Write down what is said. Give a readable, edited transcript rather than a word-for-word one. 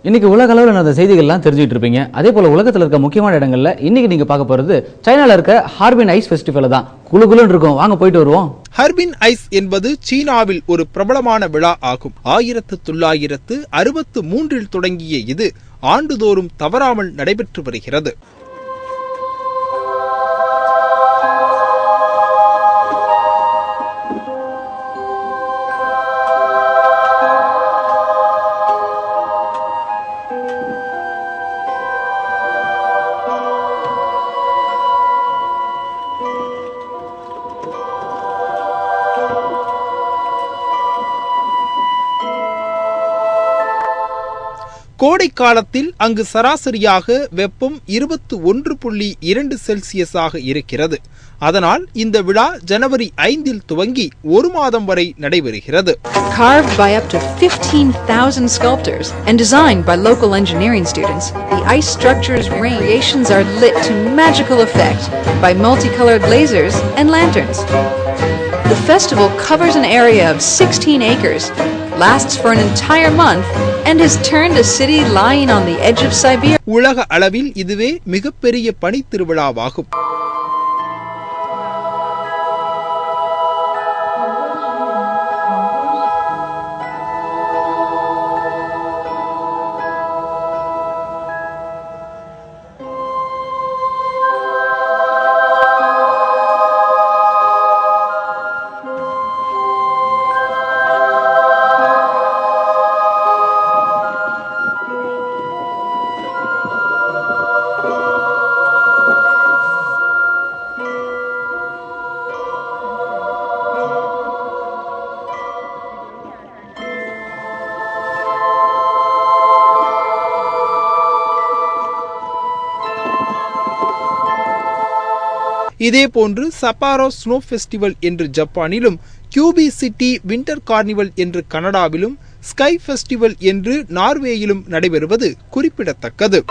இன்னைக்கு உலக அளவில் நடந்த செய்திகள்லாம் தெரிஞ்சுட்டு இருப்பீங்க. அதே போல உலகத்தில் இருக்க முக்கியமான இடங்கள்ல இன்னைக்கு நீங்க பார்க்க போறது சைனால இருக்க ஹார்பின் ஐஸ் ஃபெஸ்டிவல் தான். குளுகுளுன்னு இருக்கும். வாங்க போயிட்டு வருவோம். ஹார்பின் ஐஸ் என்பது சீனாவில் ஒரு பிரபலமான விழா ஆகும். 1963 தொடங்கிய இது ஆண்டுதோறும் தவறாமல் நடைபெற்று வருகிறது. கோடை காலத்தில் அங்கு சராசரியாக வெப்பம் 21.2 செல்சியஸாக இருக்கிறது. அதனால் இந்த விழா ஜனவரி 5 துவங்கி ஒரு மாதம் வரை நடைபெறுகிறது. Carved by up to 15,000 sculptors and designed by local engineering students, the ice structure's variations are lit to magical effect by multicolored lasers and lanterns. The festival covers an area of 16 acres, lasts for an entire month, and has turned a city lying on the edge of Siberia. உலக அளவில் இதுவே மிகப்பெரிய பனி திருவிழாவாகும். இதேபோன்று சப்பாரோ snow festival என்று ஜப்பானிலும், QP city winter carnival என்று கனடாவிலும், sky festival என்று நார்வேயிலும் நடைபெறுவது குறிப்பிடத்தக்கது.